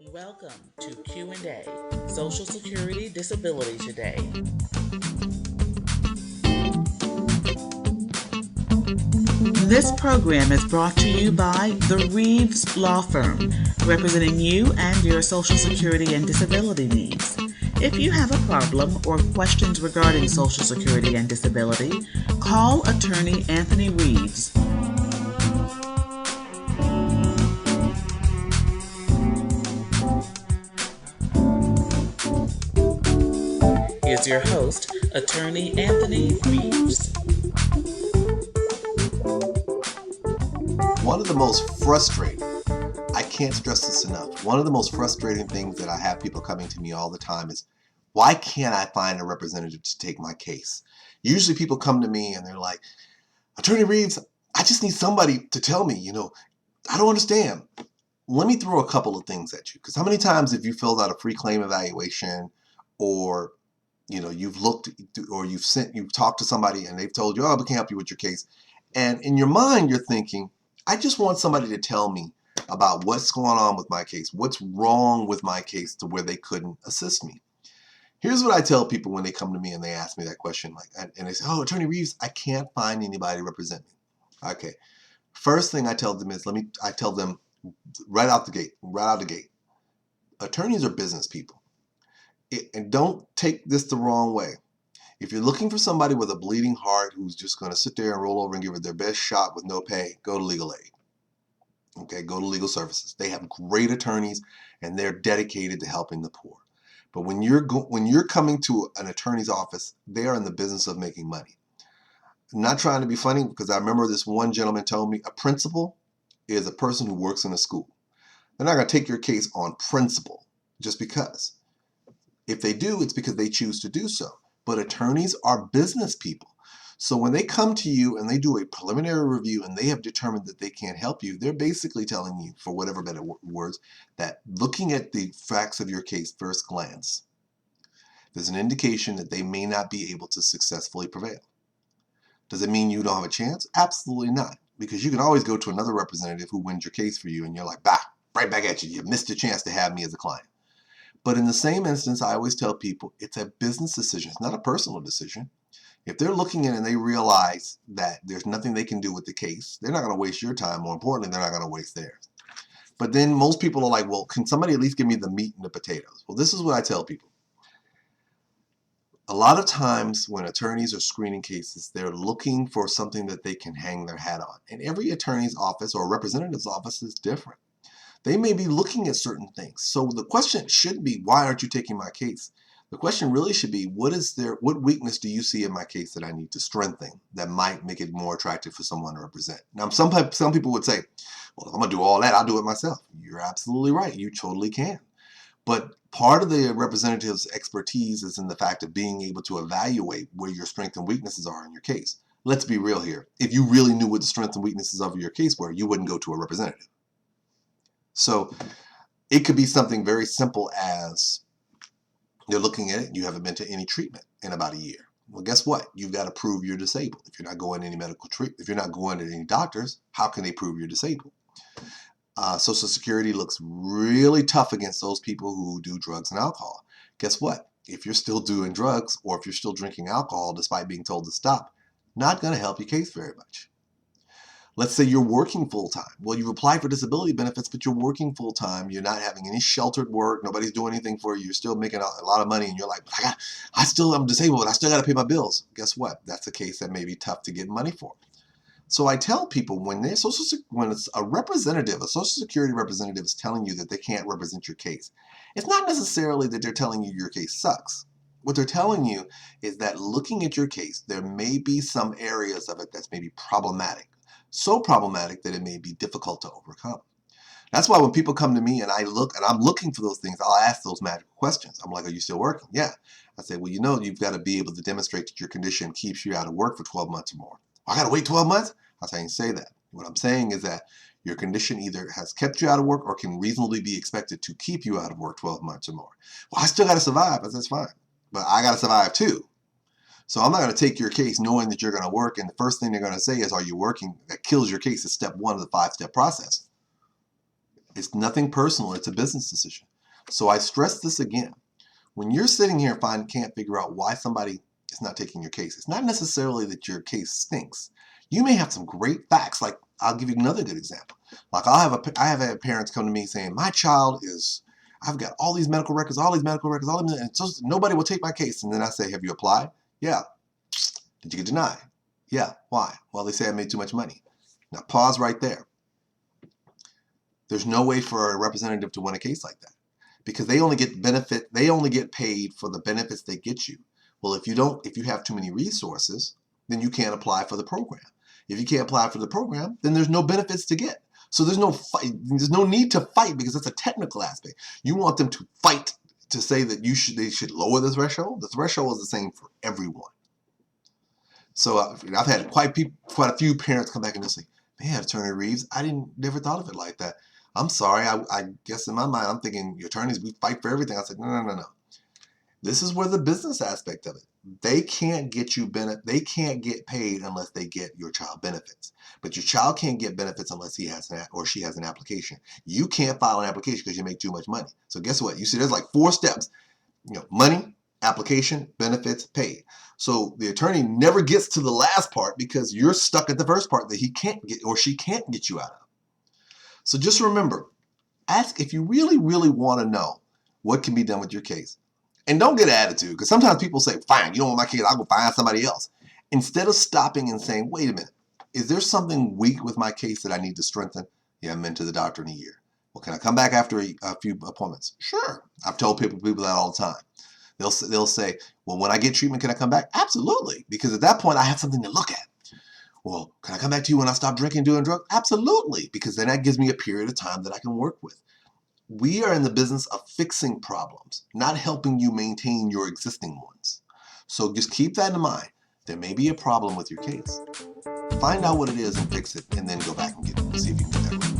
Welcome to Q&A, Social Security Disability Today. This program is brought to you by the Reeves Law Firm, representing you and your Social Security and disability needs. If you have a problem or questions regarding Social Security and disability, call attorney Anthony Reeves. Here's your host, attorney Anthony Reeves. One of the most frustrating, I can't stress this enough, one of the most frustrating things that I have people coming to me all the time is, why can't I find a representative to take my case? Usually people come to me and they're like, Attorney Reeves, I just need somebody to tell me, I don't understand. Let me throw a couple of things at you. Because how many times have you filled out a free claim evaluation, or you've looked, or you've talked to somebody and they've told you, oh, we can't help you with your case. And in your mind, you're thinking, I just want somebody to tell me about what's going on with my case, what's wrong with my case to where they couldn't assist me. Here's what I tell people when they come to me and they ask me that question, and they say, oh, Attorney Reeves, I can't find anybody to represent me. Okay. First thing I tell them is, I tell them right out the gate, attorneys are business people. And don't take this the wrong way. If you're looking for somebody with a bleeding heart who's just going to sit there and roll over and give it their best shot with no pay, go to legal aid. Okay, go to legal services. They have great attorneys and they're dedicated to helping the poor. But when you're coming to an attorney's office, they are in the business of making money. I'm not trying to be funny, because I remember this one gentleman told me a principal is a person who works in a school. They're not going to take your case on principle just because. If they do, it's because they choose to do so. But attorneys are business people. So when they come to you and they do a preliminary review and they have determined that they can't help you, they're basically telling you, for whatever better words, that looking at the facts of your case first glance, there's an indication that they may not be able to successfully prevail. Does it mean you don't have a chance? Absolutely not. Because you can always go to another representative who wins your case for you and you're like, bah, right back at you. You missed a chance to have me as a client. But in the same instance, I always tell people it's a business decision. It's not a personal decision. If they're looking in and they realize that there's nothing they can do with the case, they're not going to waste your time. More importantly, they're not going to waste theirs. But then most people are like, well, can somebody at least give me the meat and the potatoes? Well, this is what I tell people. A lot of times when attorneys are screening cases, they're looking for something that they can hang their hat on. And every attorney's office or representative's office is different. They may be looking at certain things. So the question shouldn't be, why aren't you taking my case? The question really should be, what weakness do you see in my case that I need to strengthen that might make it more attractive for someone to represent? Now, some people would say, well, if I'm going to do all that, I'll do it myself. You're absolutely right. You totally can. But part of the representative's expertise is in the fact of being able to evaluate where your strengths and weaknesses are in your case. Let's be real here. If you really knew what the strengths and weaknesses of your case were, you wouldn't go to a representative. So it could be something very simple as you're looking at it and you haven't been to any treatment in about a year. Well, guess what? You've got to prove you're disabled. If you're not going to any medical treatment, if you're not going to any doctors, how can they prove you're disabled? Social Security looks really tough against those people who do drugs and alcohol. Guess what? If you're still doing drugs or if you're still drinking alcohol despite being told to stop, not going to help your case very much. Let's say you're working full-time. Well, you've applied for disability benefits, but you're working full-time. You're not having any sheltered work. Nobody's doing anything for you. You're still making a lot of money, and you're like, but I'm disabled, but I still got to pay my bills. Guess what? That's a case that may be tough to get money for. So I tell people when it's a representative, a Social Security representative is telling you that they can't represent your case, it's not necessarily that they're telling you your case sucks. What they're telling you is that looking at your case, there may be some areas of it that's maybe problematic. So problematic that it may be difficult to overcome. That's why when people come to me and I'm looking for those things, I'll ask those magical questions. I'm like, are you still working? Yeah. I say, well, you've got to be able to demonstrate that your condition keeps you out of work for 12 months or more. I got to wait 12 months? I can't say that. What I'm saying is that your condition either has kept you out of work or can reasonably be expected to keep you out of work 12 months or more. Well, I still got to survive. That's fine. But I got to survive too. So I'm not going to take your case knowing that you're going to work, and the first thing they're going to say is, are you working? That kills your case. It's step one of the 5-step process. It's nothing personal. It's a business decision. So I stress this again. When you're sitting here and can't figure out why somebody is not taking your case, it's not necessarily that your case stinks. You may have some great facts. Like, I'll give you another good example. Like, I have had parents come to me saying, my child is, I've got all these medical records, and just nobody will take my case. And then I say, have you applied? Yeah. Did you get denied? Yeah. Why? Well, they say I made too much money. Now pause right there. There's no way for a representative to win a case like that, because they only get paid for the benefits they get you. Well, if you have too many resources, then you can't apply for the program. If you can't apply for the program, then there's no benefits to get. So there's no fight. There's no need to fight, because it's a technical aspect. You want them to fight to say that they should lower the threshold. The threshold is the same for everyone. So I've had quite a few parents come back and say, man, Attorney Reeves, never thought of it like that. I'm sorry. I guess in my mind, I'm thinking, attorneys, we fight for everything. I said, no. This is where the business aspect of it. They can't get they can't get paid unless they get your child benefits. But your child can't get benefits unless he has or she has an application. You can't file an application because you make too much money. So guess what? You see, there's like 4 steps. Money, application, benefits, paid. So the attorney never gets to the last part because you're stuck at the first part that he can't get or she can't get you out of. So just remember, ask if you really, really want to know what can be done with your case. And don't get an attitude, because sometimes people say, fine, you don't want my case, I'll go find somebody else. Instead of stopping and saying, wait a minute, is there something weak with my case that I need to strengthen? Yeah, I'm into the doctor in a year. Well, can I come back after a few appointments? Sure. I've told people that all the time. They'll say, well, when I get treatment, can I come back? Absolutely. Because at that point, I have something to look at. Well, can I come back to you when I stop drinking, doing drugs? Absolutely. Because then that gives me a period of time that I can work with. We are in the business of fixing problems, not helping you maintain your existing ones. So just keep that in mind. There may be a problem with your case. Find out what it is and fix it, and then go back and see if you can get that right.